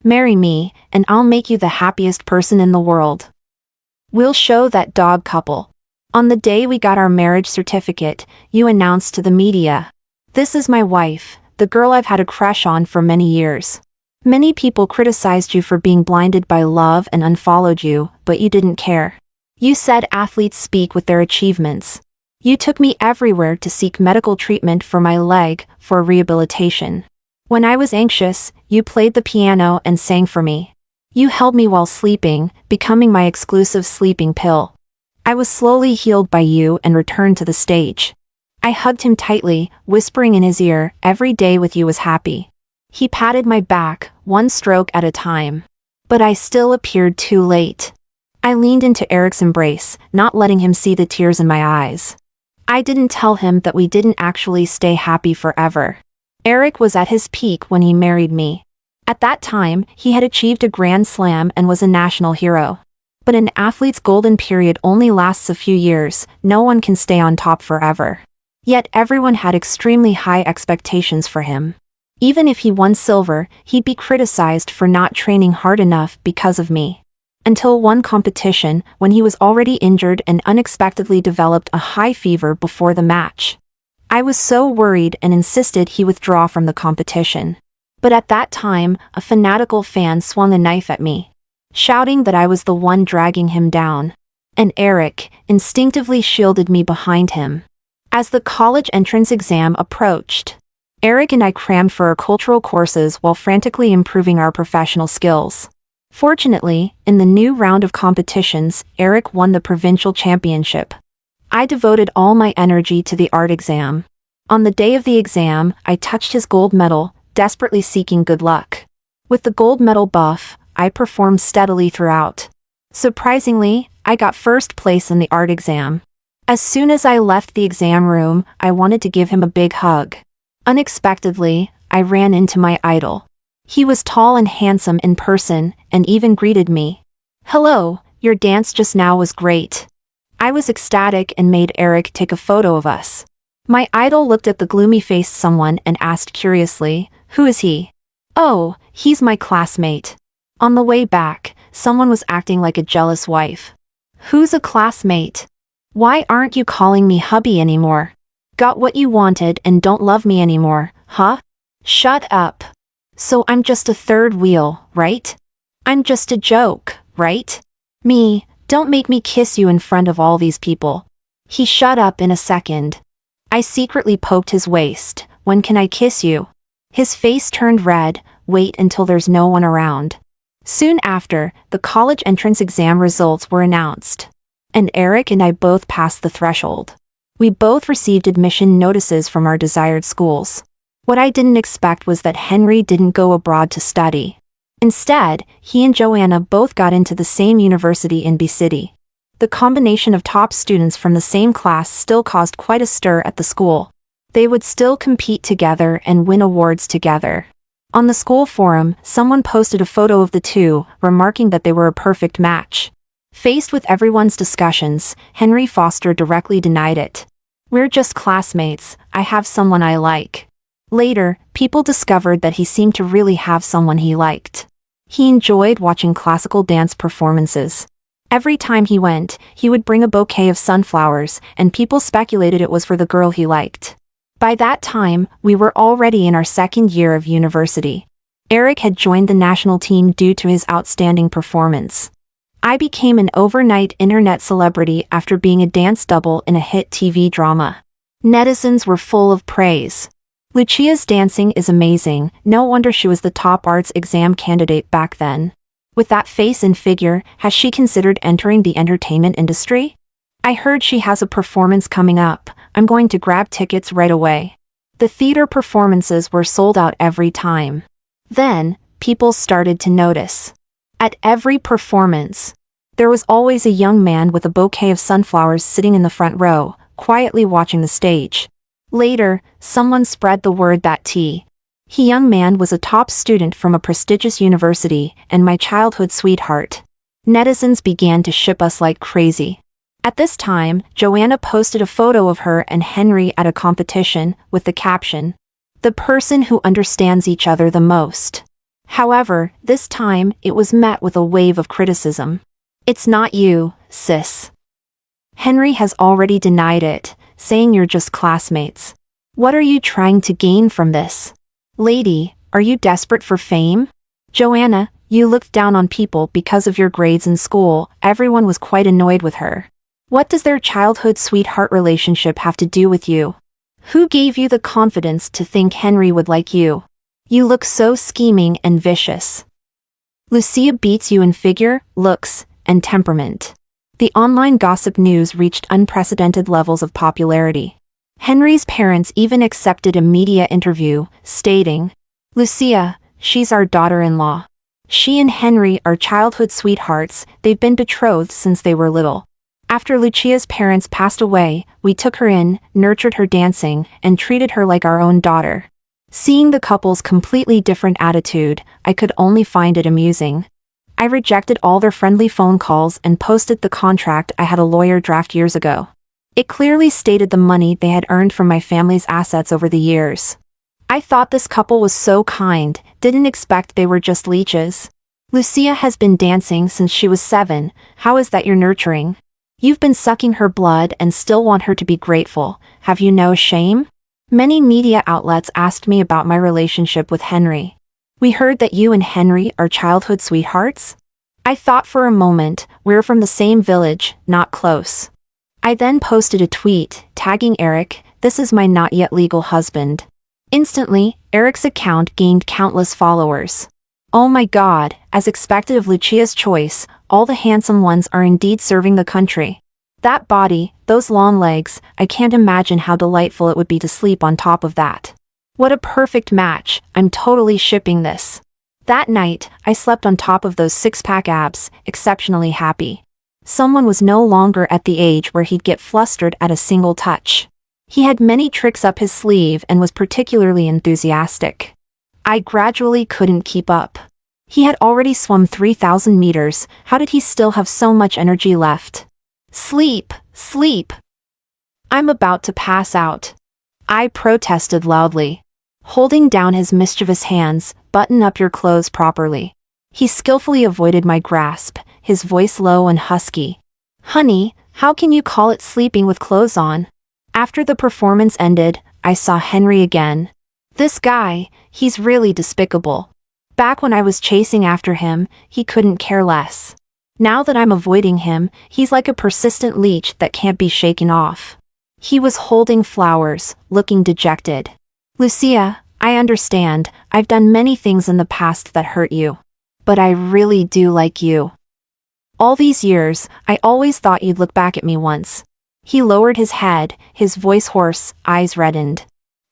Marry me, and I'll make you the happiest person in the world. We'll show that dog couple. On the day we got our marriage certificate, you announced to the media, this is my wife, the girl I've had a crush on for many years. Many people criticized you for being blinded by love and unfollowed you, but you didn't care. You said athletes speak with their achievements. You took me everywhere to seek medical treatment for my leg, for rehabilitation. When I was anxious, you played the piano and sang for me. You held me while sleeping, becoming my exclusive sleeping pill. I was slowly healed by you and returned to the stage. I hugged him tightly, whispering in his ear, every day with you was happy. He patted my back, one stroke at a time. But I still appeared too late. I leaned into Eric's embrace, not letting him see the tears in my eyes. I didn't tell him that we didn't actually stay happy forever. Eric was at his peak when he married me. At that time, he had achieved a grand slam and was a national hero. But an athlete's golden period only lasts a few years, no one can stay on top forever. Yet everyone had extremely high expectations for him. Even if he won silver, he'd be criticized for not training hard enough because of me. Until one competition, when he was already injured and unexpectedly developed a high fever before the match. I was so worried and insisted he withdraw from the competition. But at that time, a fanatical fan swung a knife at me, shouting that I was the one dragging him down. And Eric instinctively shielded me behind him. As the college entrance exam approached, Eric and I crammed for our cultural courses while frantically improving our professional skills. Fortunately, in the new round of competitions, Eric won the provincial championship. I devoted all my energy to the art exam. On the day of the exam, I touched his gold medal, desperately seeking good luck. With the gold medal buff, I performed steadily throughout. Surprisingly, I got first place in the art exam. As soon as I left the exam room, I wanted to give him a big hug. Unexpectedly, I ran into my idol. He was tall and handsome in person, and even greeted me. Hello, your dance just now was great. I was ecstatic and made Eric take a photo of us. My idol looked at the gloomy-faced someone and asked curiously, who is he? Oh, he's my classmate. On the way back, someone was acting like a jealous wife. Who's a classmate? Why aren't you calling me hubby anymore? Got what you wanted and don't love me anymore, huh? Shut up. So I'm just a third wheel, right? I'm just a joke, right? Me, don't make me kiss you in front of all these people. He shut up in a second. I secretly poked his waist. When can I kiss you? His face turned red. Wait until there's no one around. Soon after, the college entrance exam results were announced. And Eric and I both passed the threshold. We both received admission notices from our desired schools. What I didn't expect was that Henry didn't go abroad to study. Instead, he and Joanna both got into the same university in B City. The combination of top students from the same class still caused quite a stir at the school. They would still compete together and win awards together. On the school forum, someone posted a photo of the two, remarking that they were a perfect match. Faced with everyone's discussions, Henry Foster directly denied it. We're just classmates, I have someone I like. Later, people discovered that he seemed to really have someone he liked. He enjoyed watching classical dance performances. Every time he went, he would bring a bouquet of sunflowers, and people speculated it was for the girl he liked. By that time, we were already in our second year of university. Eric had joined the national team due to his outstanding performance. I became an overnight internet celebrity after being a dance double in a hit TV drama. Netizens were full of praise. Lucia's dancing is amazing, no wonder she was the top arts exam candidate back then. With that face and figure, has she considered entering the entertainment industry? I heard she has a performance coming up, I'm going to grab tickets right away. The theater performances were sold out every time. Then, people started to notice. At every performance, there was always a young man with a bouquet of sunflowers sitting in the front row, quietly watching the stage. Later, someone spread the word that the young man was a top student from a prestigious university and my childhood sweetheart. Netizens began to ship us like crazy. At this time, Joanna posted a photo of her and Henry at a competition, with the caption, "The person who understands each other the most." However, this time, it was met with a wave of criticism. "It's not you, sis." Henry has already denied it, saying you're just classmates. What are you trying to gain from this? Lady, are you desperate for fame? Joanna, you looked down on people because of your grades in school, everyone was quite annoyed with her. What does their childhood sweetheart relationship have to do with you? Who gave you the confidence to think Henry would like you? You look so scheming and vicious. Lucia beats you in figure, looks, and temperament. The online gossip news reached unprecedented levels of popularity. Henry's parents even accepted a media interview, stating, "Lucia, she's our daughter-in-law. She and Henry are childhood sweethearts, they've been betrothed since they were little. After Lucia's parents passed away, we took her in, nurtured her dancing, and treated her like our own daughter." Seeing the couple's completely different attitude, I could only find it amusing. I rejected all their friendly phone calls and posted the contract I had a lawyer draft years ago. It clearly stated the money they had earned from my family's assets over the years. I thought this couple was so kind, didn't expect they were just leeches. Lucia has been dancing since she was 7, how is that you're nurturing? You've been sucking her blood and still want her to be grateful, have you no shame? Many media outlets asked me about my relationship with Henry. We heard that you and Henry are childhood sweethearts? I thought for a moment, we're from the same village, not close. I then posted a tweet, tagging Eric, "This is my not yet legal husband." Instantly, Eric's account gained countless followers. Oh my god, as expected of Lucia's choice, all the handsome ones are indeed serving the country. That body, those long legs, I can't imagine how delightful it would be to sleep on top of that. What a perfect match, I'm totally shipping this. That night, I slept on top of those six-pack abs, exceptionally happy. Someone was no longer at the age where he'd get flustered at a single touch. He had many tricks up his sleeve and was particularly enthusiastic. I gradually couldn't keep up. He had already swum 3,000 meters, how did he still have so much energy left? Sleep, sleep. I'm about to pass out. I protested loudly. Holding down his mischievous hands, "Button up your clothes properly." He skillfully avoided my grasp, his voice low and husky. "Honey, how can you call it sleeping with clothes on?" After the performance ended, I saw Henry again. This guy, he's really despicable. Back when I was chasing after him, he couldn't care less. Now that I'm avoiding him, he's like a persistent leech that can't be shaken off. He was holding flowers, looking dejected. "Lucia, I understand, I've done many things in the past that hurt you. But I really do like you. All these years, I always thought you'd look back at me once." He lowered his head, his voice hoarse, eyes reddened.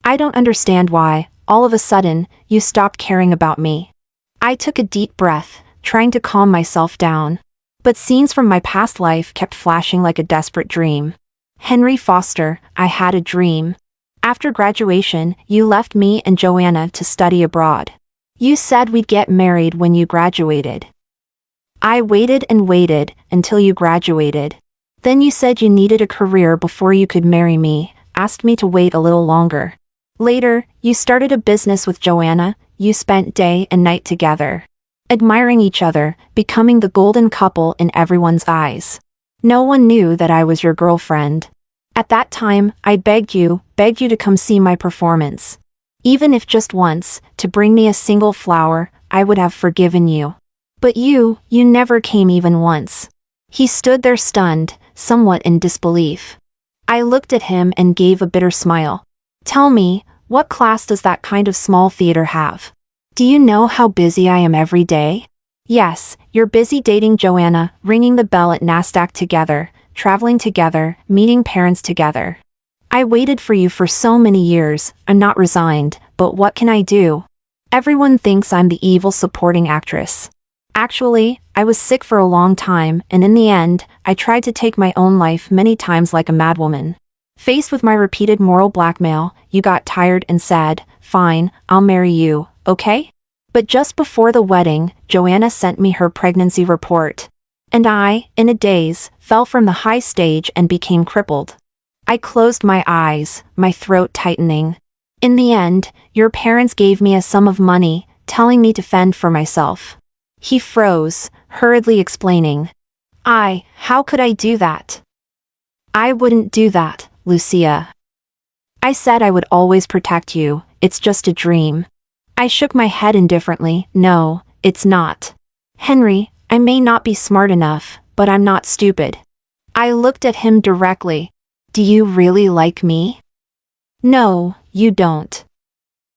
"I don't understand why, all of a sudden, you stopped caring about me." I took a deep breath, trying to calm myself down. But scenes from my past life kept flashing like a desperate dream. "Henry Foster, I had a dream. After graduation, you left me and Joanna to study abroad. You said we'd get married when you graduated. I waited and waited until you graduated. Then you said you needed a career before you could marry me, asked me to wait a little longer. Later, you started a business with Joanna, you spent day and night together, admiring each other, becoming the golden couple in everyone's eyes. No one knew that I was your girlfriend. At that time, I begged you to come see my performance. Even if just once, to bring me a single flower, I would have forgiven you. But you never came even once." He stood there stunned, somewhat in disbelief. I looked at him and gave a bitter smile. "Tell me, what class does that kind of small theater have? Do you know how busy I am every day? Yes, you're busy dating Joanna, ringing the bell at NASDAQ together, traveling together, meeting parents together. I waited for you for so many years. I'm not resigned, but what can I do? Everyone thinks I'm the evil supporting actress. Actually, I was sick for a long time, and in the end, I tried to take my own life many times like a madwoman. Faced with my repeated moral blackmail, you got tired and said, 'Fine, I'll marry you, okay?' But just before the wedding, Joanna sent me her pregnancy report. And I, in a daze, fell from the high stage and became crippled. I closed my eyes, my throat tightening. In the end, your parents gave me a sum of money, telling me to fend for myself." He froze, hurriedly explaining. How could I do that? "I wouldn't do that, Lucia. I said I would always protect you. It's just a dream." I shook my head indifferently. "No, it's not. Henry, I may not be smart enough, but I'm not stupid." I looked at him directly. "Do you really like me?" "No, you don't.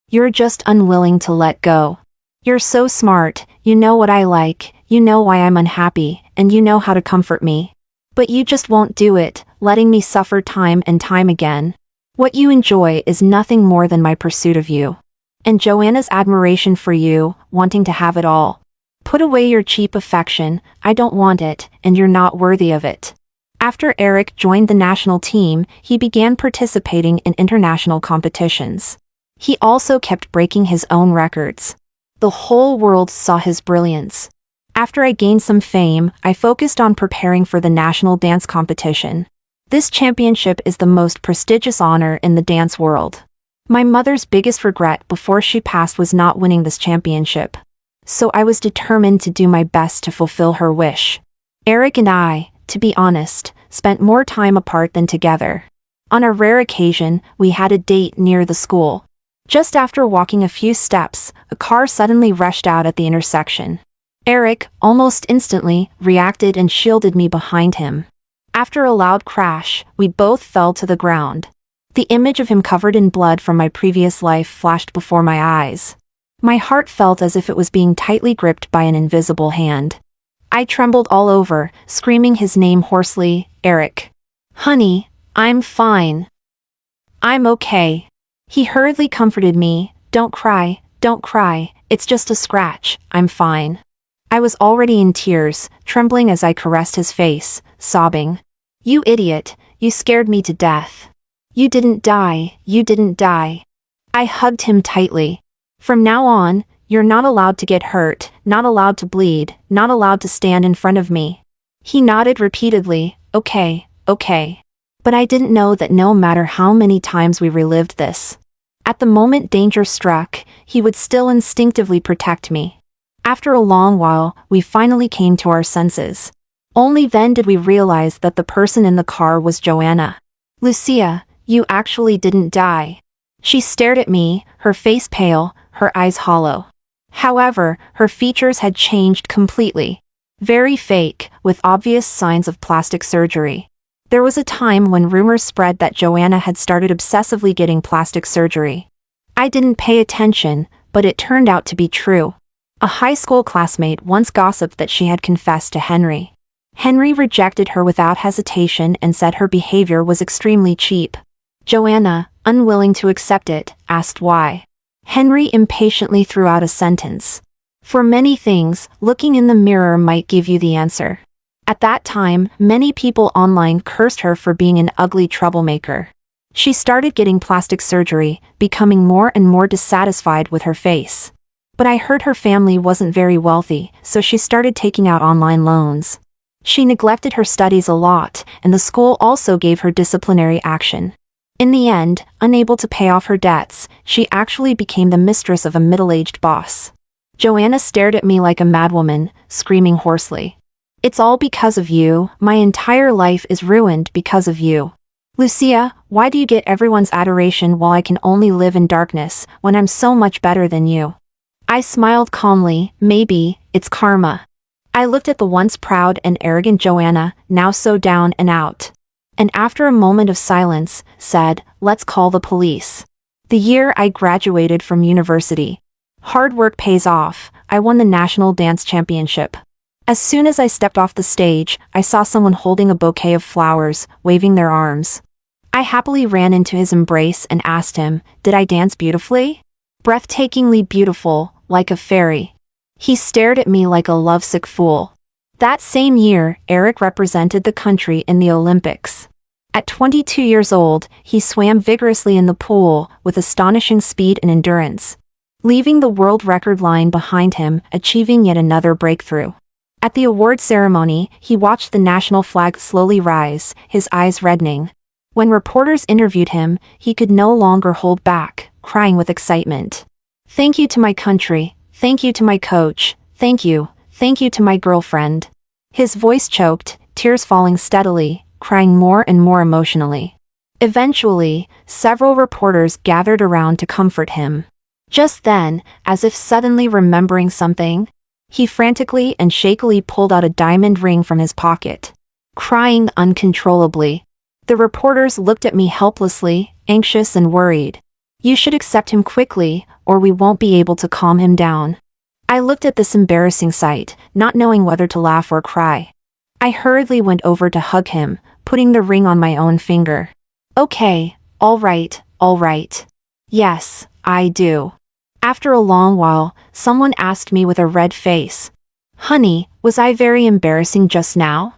You're just unwilling to let go. You're so smart, you know what I like, you know why I'm unhappy, and you know how to comfort me. But you just won't do it, letting me suffer time and time again. What you enjoy is nothing more than my pursuit of you. And Joanna's admiration for you, wanting to have it all. Put away your cheap affection, I don't want it, and you're not worthy of it." After Eric joined the national team, he began participating in international competitions. He also kept breaking his own records. The whole world saw his brilliance. After I gained some fame, I focused on preparing for the national dance competition. This championship is the most prestigious honor in the dance world. My mother's biggest regret before she passed was not winning this championship. So I was determined to do my best to fulfill her wish. Eric and I, to be honest, spent more time apart than together. On a rare occasion, we had a date near the school. Just after walking a few steps, a car suddenly rushed out at the intersection. Eric, almost instantly, reacted and shielded me behind him. After a loud crash, we both fell to the ground. The image of him covered in blood from my previous life flashed before my eyes. My heart felt as if it was being tightly gripped by an invisible hand. I trembled all over, screaming his name hoarsely, "Eric. Honey, I'm fine. I'm okay." He hurriedly comforted me. Don't cry, it's just a scratch, I'm fine." I was already in tears, trembling as I caressed his face, sobbing. "You idiot, you scared me to death. You didn't die. I hugged him tightly. "From now on, you're not allowed to get hurt, not allowed to bleed, not allowed to stand in front of me." He nodded repeatedly, okay. But I didn't know that no matter how many times we relived this, at the moment danger struck, he would still instinctively protect me. After a long while, we finally came to our senses. Only then did we realize that the person in the car was Joanna. "Lucia, you actually didn't die." She stared at me, her face pale, her eyes hollow. However, her features had changed completely. Very fake, with obvious signs of plastic surgery. There was a time when rumors spread that Joanna had started obsessively getting plastic surgery. I didn't pay attention, but it turned out to be true. A high school classmate once gossiped that she had confessed to Henry. Henry rejected her without hesitation and said her behavior was extremely cheap. Joanna, unwilling to accept it, asked why. Henry impatiently threw out a sentence. "For many things, looking in the mirror might give you the answer." At that time, many people online cursed her for being an ugly troublemaker. She started getting plastic surgery, becoming more and more dissatisfied with her face. But I heard her family wasn't very wealthy, so she started taking out online loans. She neglected her studies a lot, and the school also gave her disciplinary action. In the end, unable to pay off her debts, she actually became the mistress of a middle-aged boss. Joanna stared at me like a madwoman, screaming hoarsely. "It's all because of you, my entire life is ruined because of you. Lucia, Why do you get everyone's adoration while I can only live in darkness when I'm so much better than you? I smiled calmly. Maybe it's karma. I looked at the once proud and arrogant Joanna, now so down and out. And after a moment of silence, said, let's call the police. The year I graduated from university. Hard work pays off. I won the national dance championship. As soon as I stepped off the stage, I saw someone holding a bouquet of flowers, waving their arms. I happily ran into his embrace and asked him, did I dance beautifully? Breathtakingly beautiful, like a fairy. He stared at me like a lovesick fool. That same year, Eric represented the country in the Olympics. At 22 years old, he swam vigorously in the pool with astonishing speed and endurance, leaving the world record line behind him, achieving yet another breakthrough. At the award ceremony, he watched the national flag slowly rise, his eyes reddening. When reporters interviewed him, he could no longer hold back, crying with excitement. Thank you to my country, thank you to my coach, thank you to my girlfriend. His voice choked, tears falling steadily, crying more and more emotionally. Eventually, several reporters gathered around to comfort him. Just then, as if suddenly remembering something, he frantically and shakily pulled out a diamond ring from his pocket, crying uncontrollably. The reporters looked at me helplessly, anxious and worried. You should accept him quickly, or we won't be able to calm him down. I looked at this embarrassing sight, not knowing whether to laugh or cry. I hurriedly went over to hug him, putting the ring on my own finger. Okay, all right. Yes, I do. After a long while, someone asked me with a red face. Honey, was I very embarrassing just now?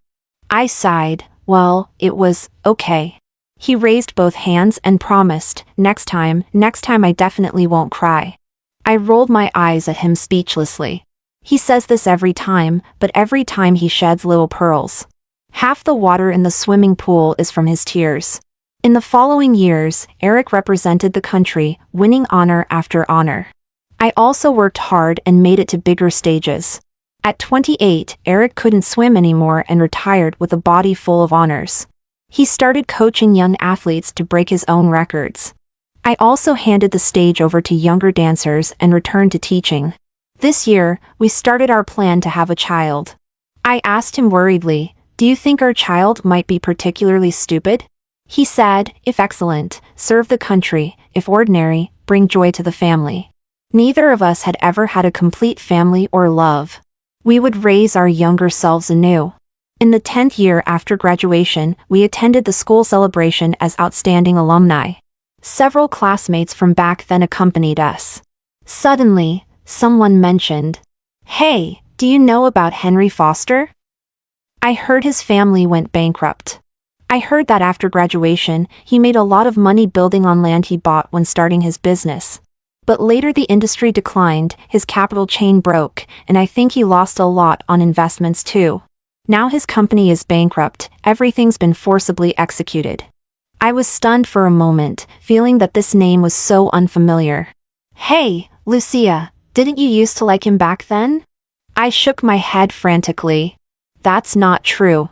I sighed. Well, it was okay. He raised both hands and promised, next time I definitely won't cry. I rolled my eyes at him speechlessly. He says this every time, but every time he sheds little pearls. Half the water in the swimming pool is from his tears. In the following years, Eric represented the country, winning honor after honor. I also worked hard and made it to bigger stages. At 28, Eric couldn't swim anymore and retired with a body full of honors. He started coaching young athletes to break his own records. I also handed the stage over to younger dancers and returned to teaching. This year, we started our plan to have a child. I asked him worriedly, do you think our child might be particularly stupid? He said, if excellent, serve the country, if ordinary, bring joy to the family. Neither of us had ever had a complete family or love. We would raise our younger selves anew. In the 10th year after graduation, we attended the school celebration as outstanding alumni. Several classmates from back then accompanied us. Suddenly, someone mentioned, hey, do you know about Henry Foster? I heard his family went bankrupt. I heard that after graduation, he made a lot of money building on land he bought when starting his business. But later the industry declined, his capital chain broke, and I think he lost a lot on investments too. Now his company is bankrupt, everything's been forcibly executed. I was stunned for a moment, feeling that this name was so unfamiliar. Hey, Lucia, didn't you used to like him back then? I shook my head frantically. That's not true.